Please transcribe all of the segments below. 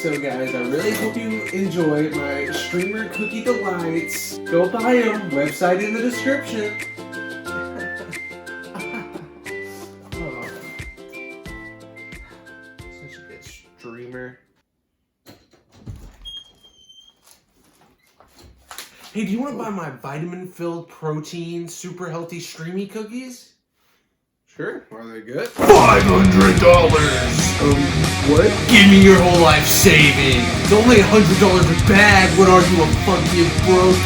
So guys, I really hope you enjoy my streamer cookie delights. Go buy them. Website in the description. Oh, such a good streamer. Hey, do you want to buy my vitamin-filled protein, super healthy streamy cookies? Sure. Are they good? $500! What? Give me your whole life savings. It's only $100 a bag. What are you, a fucking broke?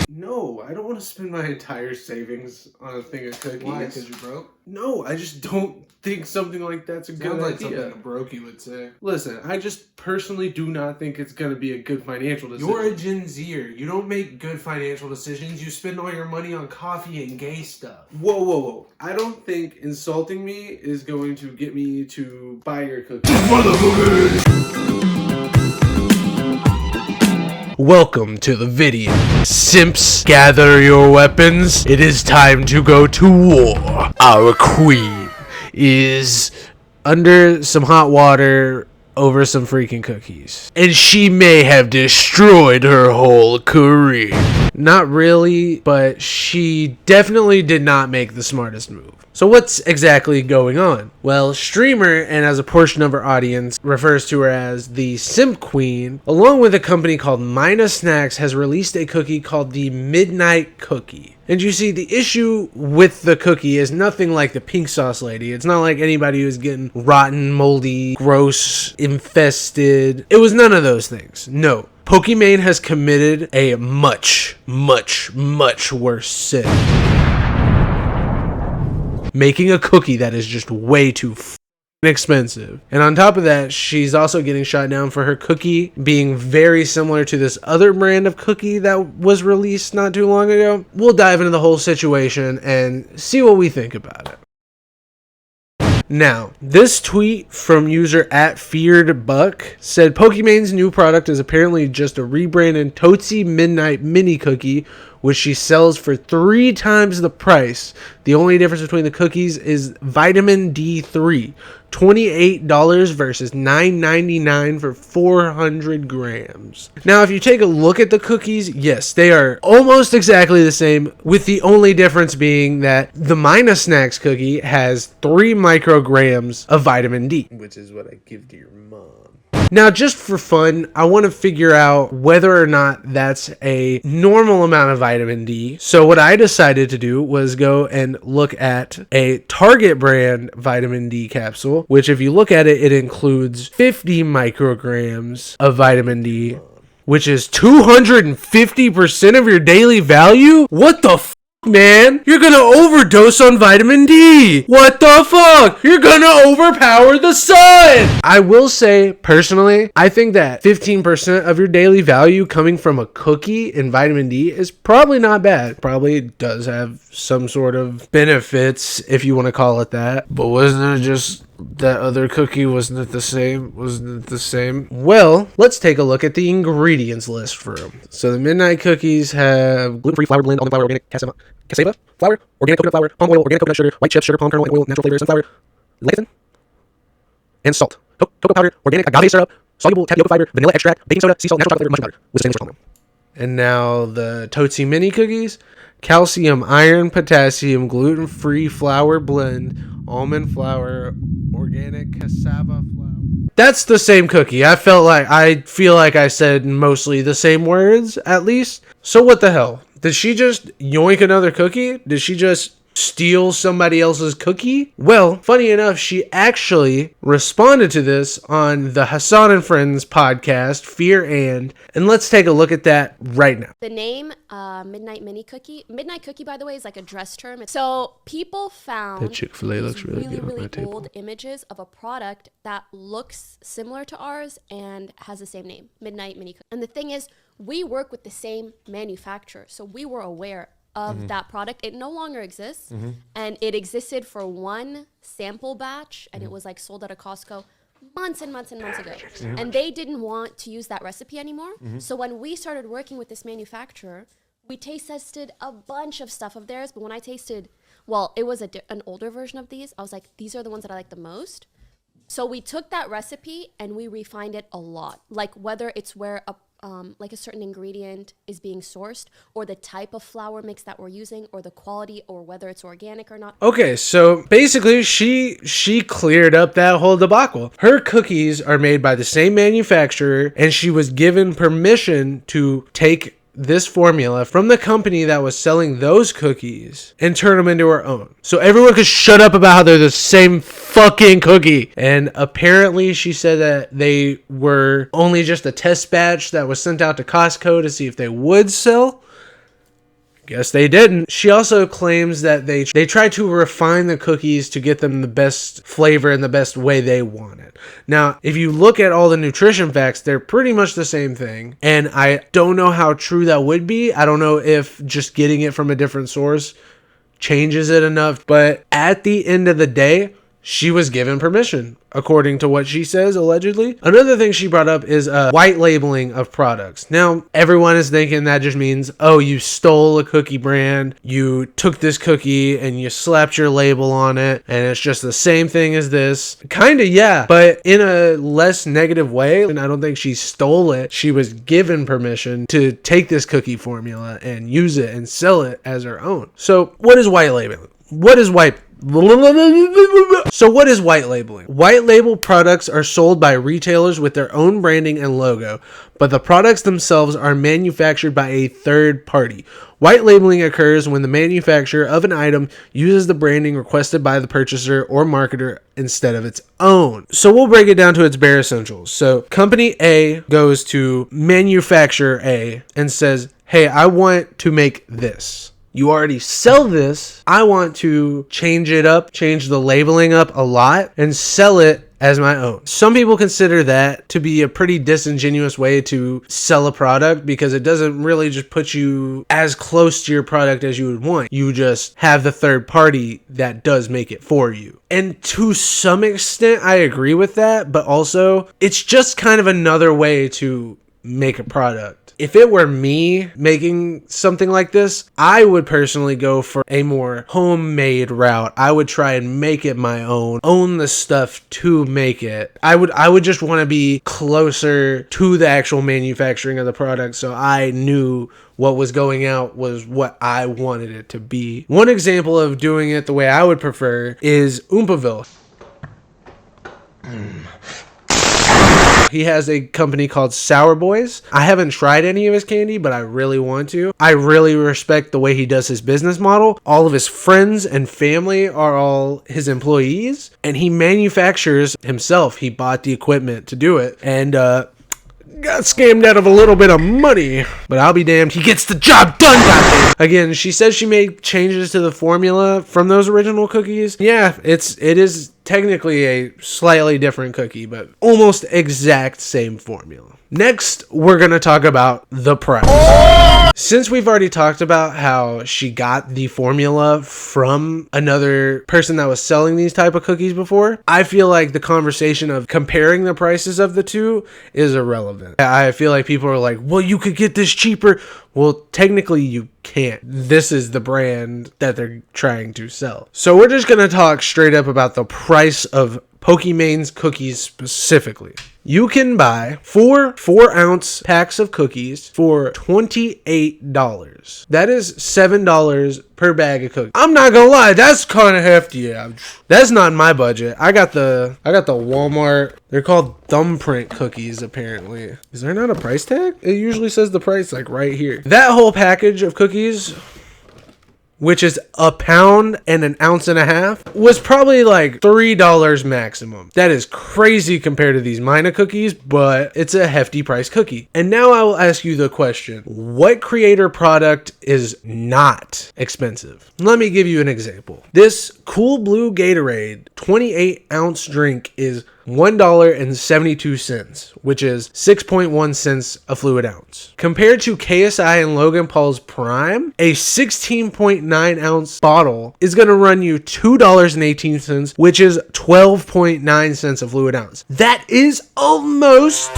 No, I don't want to spend my entire savings on a thing of cookies. Why? Because you're broke? No, I just don't think something like that's a good idea. Sounds like something a brokey would say. Listen, I just personally do not think it's going to be a good financial decision. You're a Gen Zer. You don't make good financial decisions. You spend all your money on coffee and gay stuff. Whoa. I don't think insulting me is going to get me to buy your cookies. Welcome to the video. Simps, gather your weapons. It is time to go to war. Our queen is under some hot water over some freaking cookies. And she may have destroyed her whole career. Not really, but she definitely did not make the smartest move. So what's exactly going on? Well, streamer, and as a portion of her audience, refers to her as the Simp Queen, along with a company called MaseNCH, has released a cookie called the Midnight Cookie. And you see, the issue with the cookie is nothing like the pink sauce lady. It's not like anybody who's getting rotten, moldy, gross, infested. It was none of those things. No. Pokimane has committed a much worse sin. Making a cookie that is just way too expensive. And on top of that, she's also getting shot down for her cookie being very similar to this other brand of cookie that was released not too long ago. We'll dive into the whole situation and see what we think about it. Now, this tweet from user @FearedBuck said Pokimane's new product is apparently just a rebranded Tootsie Midnight Mini Cookie, which she sells for 3 times the price. The only difference between the cookies is vitamin D3, $28 versus $9.99 for 400 grams. Now, if you take a look at the cookies, yes, they are almost exactly the same, with the only difference being that the MaseNCH cookie has 3 micrograms of vitamin D, which is what I give to your mom. Now, just for fun, I want to figure out whether or not that's a normal amount of vitamin D. So what I decided to do was go and look at a Target brand vitamin D capsule, which if you look at it, it includes 50 micrograms of vitamin D, which is 250% of your daily value? What the f***, man? You're gonna overdose on vitamin D. What the fuck? You're gonna overpower the sun. I will say, personally, I think that 15% of your daily value coming from a cookie in vitamin D is probably not bad. Probably does have some sort of benefits, if you want to call it that. But wasn't it just that other cookie? Wasn't it the same? Well, let's take a look at the ingredients list for them. So the Midnight Cookies have gluten-free flour blend, almond flour, organic cassava flour, organic coconut flour, palm oil, organic coconut sugar, white chips, sugar, palm kernel, oil, natural flavor, sunflower, lecithin, and salt. Cocoa powder, organic agave syrup, soluble tapioca fiber, vanilla extract, baking soda, sea salt, natural chocolate flavor, mushroom powder, with stainless steel. And now the Tootsie Mini Cookies: calcium, iron, potassium, gluten-free flour blend, almond flour, organic cassava flour. That's the same cookie. I feel like I said mostly the same words, at least. So what the hell? Did she just yoink another cookie? Did she just steal somebody else's cookie? Well, funny enough, she actually responded to this on the Hassan and Friends podcast, Fear and let's take a look at that right now. The name Midnight Mini Cookie. Midnight Cookie, by the way, is like a dress term. So people found That Chick-fil-A looks really good on my table. old images of a product that looks similar to ours and has the same name, Midnight Mini Cookie. And the thing is, we work with the same manufacturer, so we were aware of that product. It no longer exists, and it existed for one sample batch, and it was like sold at a Costco months and months and months ago. And they didn't want to use that recipe anymore. So when we started working with this manufacturer, we taste tested a bunch of stuff of theirs, but when I tasted, well, it was an older version of these, I was like, these are the ones that I like the most. So we took that recipe and we refined it a lot. Like whether it's where like a certain ingredient is being sourced, or the type of flour mix that we're using, or the quality, or whether it's organic or not. Okay, so basically she cleared up that whole debacle. Her cookies are made by the same manufacturer, and she was given permission to take this formula from the company that was selling those cookies and turn them into her own. So everyone could shut up about how they're the same fucking cookie. And apparently she said that they were only just a test batch that was sent out to Costco to see if they would sell. Guess they didn't. She also claims that they tried to refine the cookies to get them the best flavor and the best way they want it. Now, if you look at all the nutrition facts, they're pretty much the same thing. And I don't know how true that would be. I don't know if just getting it from a different source changes it enough. But at the end of the day, she was given permission, according to what she says, allegedly. Another thing she brought up is white labeling of products. Now, everyone is thinking that just means, oh, you stole a cookie brand, you took this cookie and you slapped your label on it, and it's just the same thing as this. Kinda, yeah, but in a less negative way. And I don't think she stole it. She was given permission to take this cookie formula and use it and sell it as her own. So, what is white labeling? So what is white labeling? White label products are sold by retailers with their own branding and logo, but the products themselves are manufactured by a third party. White labeling occurs when the manufacturer of an item uses the branding requested by the purchaser or marketer instead of its own. So we'll break it down to its bare essentials. So company A goes to manufacturer A and says, hey, I want to make this. You already sell this. I want to change it up, change the labeling up a lot, and sell it as my own. Some people consider that to be a pretty disingenuous way to sell a product because it doesn't really just put you as close to your product as you would want. You just have the third party that does make it for you. And to some extent, I agree with that, but also it's just kind of another way to make a product. If it were me making something like this, I would personally go for a more homemade route. I would try and make it my own the stuff to make it. I would just want to be closer to the actual manufacturing of the product, so I knew what was going out was what I wanted it to be. One example of doing it the way I would prefer is Oompaville. He has a company called Sour Boys. I haven't tried any of his candy, but I really want to. I really respect the way he does his business model. All of his friends and family are all his employees, and he manufactures himself. He bought the equipment to do it, and got scammed out of a little bit of money, but I'll be damned, he gets the job done, goddamn. Again, she says she made changes to the formula from those original cookies. Yeah, it is technically a slightly different cookie, but almost exact same formula. Next, we're going to talk about the price. Since we've already talked about how she got the formula from another person that was selling these type of cookies before, I feel like the conversation of comparing the prices of the two is irrelevant. I feel like people are like, well, you could get this cheaper. Well, technically you can't. This is the brand that they're trying to sell. So we're just going to talk straight up about the price of Pokimane's cookies specifically. You can buy 4-ounce packs of cookies for $28. That is $7 per bag of cookies. I'm not gonna lie, that's kind of hefty. That's not my budget. I got the Walmart. They're called thumbprint cookies, apparently. Is there not a price tag? It usually says the price like right here. That whole package of cookies, which is a pound and an ounce and a half, was probably like $3 maximum. That is crazy compared to these Mina cookies, but it's a hefty price cookie. And now I will ask you the question, what creator product is not expensive? Let me give you an example. This Cool Blue Gatorade 28-ounce drink is $1.72, which is 6.1 cents a fluid ounce. Compared to KSI and Logan Paul's Prime, a 16.9 ounce bottle is going to run you $2.18, which is 12.9 cents a fluid ounce. That is almost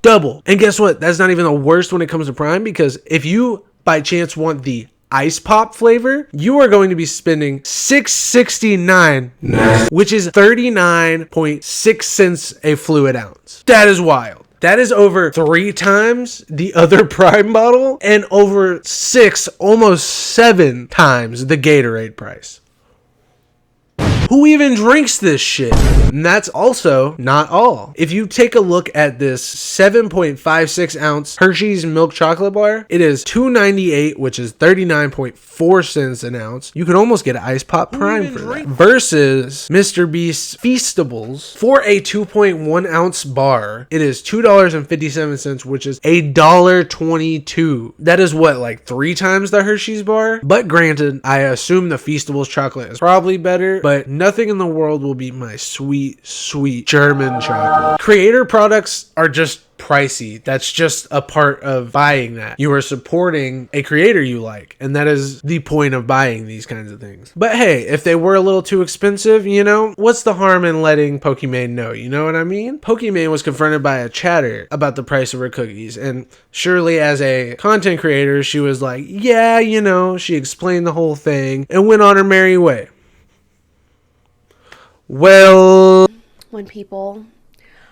double. And guess what? That's not even the worst when it comes to Prime, because if you by chance want the ice pop flavor, you are going to be spending $6.69, which is 39.6 cents a fluid ounce. That is wild. That is over 3 times the other Prime bottle and over 6, almost 7 times the Gatorade price. Who even drinks this shit? And that's also not all. If you take a look at this 7.56 ounce Hershey's milk chocolate bar, it is $2.98, which is 39.4 cents an ounce. You could almost get an Ice Pop Prime for that. Versus Mr. Beast's Feastables for a 2.1 ounce bar, it is $2.57, which is $1.22. That is what, like 3 times the Hershey's bar? But granted, I assume the Feastables chocolate is probably better, but nothing in the world will beat my sweet, sweet German chocolate. Creator products are just pricey. That's just a part of buying that. You are supporting a creator you like, and that is the point of buying these kinds of things. But hey, if they were a little too expensive, you know, what's the harm in letting Pokimane know? You know what I mean? Pokimane was confronted by a chatter about the price of her cookies, and surely as a content creator, she was like, yeah, you know, she explained the whole thing and went on her merry way. Well, When people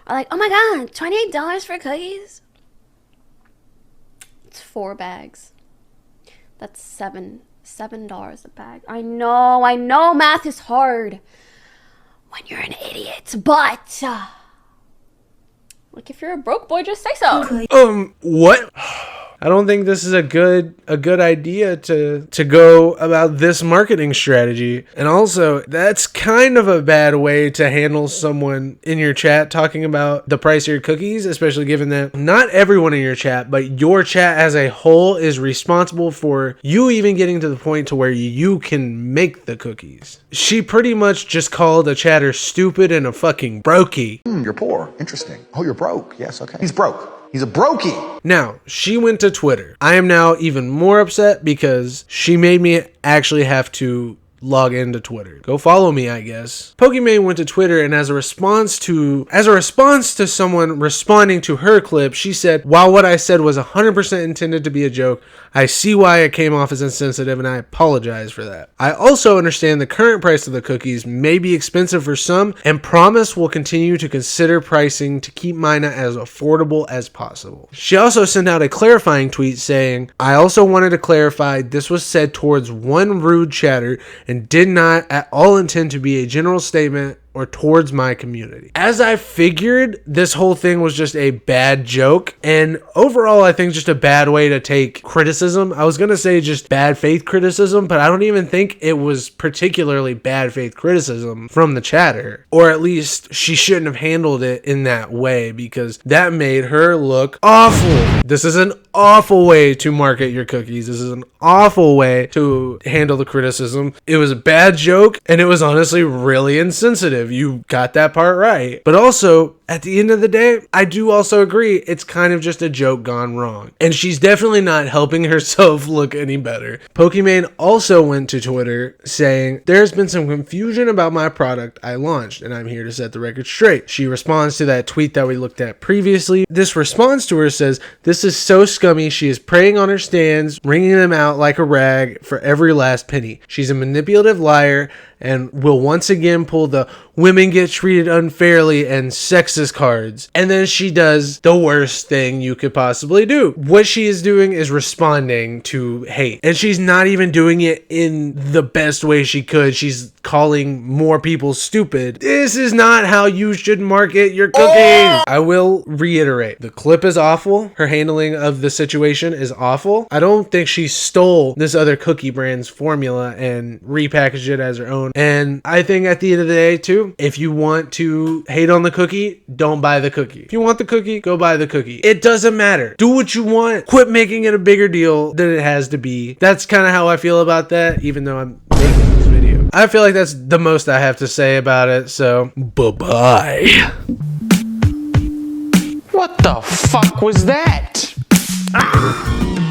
are like, oh my god, $28 for cookies? It's 4 bags. That's $7 a bag. I know math is hard when you're an idiot, but like if you're a broke boy, just say so. what? I don't think this is a good idea to go about this marketing strategy. And also, that's kind of a bad way to handle someone in your chat talking about the price of your cookies, especially given that not everyone in your chat, but your chat as a whole is responsible for you even getting to the point to where you can make the cookies. She pretty much just called a chatter stupid and a fucking brokey. You're poor. Interesting. Oh, you're broke. Yes, okay. He's broke. He's a brokey. Now, she went to Twitter. I am now even more upset because she made me actually have to log into Twitter. Go follow me, I guess. Pokimane went to Twitter, and as a response to someone responding to her clip, she said, while what I said was 100% intended to be a joke, I see why it came off as insensitive, and I apologize for that. I also understand the current price of the cookies may be expensive for some, and promise will continue to consider pricing to keep mine as affordable as possible. She also sent out a clarifying tweet saying, I also wanted to clarify this was said towards one rude chatter and did not at all intend to be a general statement or towards my community. As I figured, this whole thing was just a bad joke, and overall I think just a bad way to take criticism. I was gonna say just bad faith criticism, but I don't even think it was particularly bad faith criticism from the chatter, or at least she shouldn't have handled it in that way because that made her look awful. This is an awful way to market your cookies. This is an awful way to handle the criticism. It was a bad joke, and it was honestly really insensitive. You got that part right. But also, at the end of the day, I do also agree it's kind of just a joke gone wrong. And she's definitely not helping herself look any better. Pokimane also went to Twitter saying, there's been some confusion about my product I launched, and I'm here to set the record straight. She responds to that tweet that we looked at previously. This response to her says, this is so scummy. She is preying on her stands, wringing them out like a rag for every last penny. She's a manipulative liar and will once again pull the women get treated unfairly and sexist cards. And then she does the worst thing you could possibly do. What she is doing is responding to hate. And she's not even doing it in the best way she could. She's calling more people stupid. This is not how you should market your cookies. I will reiterate, the clip is awful. Her handling of the situation is awful. I don't think she stole this other cookie brand's formula and repackaged it as her own. And I think at the end of the day too, if you want to hate on the cookie, don't buy the cookie. If you want the cookie, go buy the cookie. It doesn't matter. Do what you want. Quit making it a bigger deal than it has to be. That's kind of how I feel about that, even though I'm making this video. I feel like that's the most I have to say about it, so bye-bye. What the fuck was that? Ah!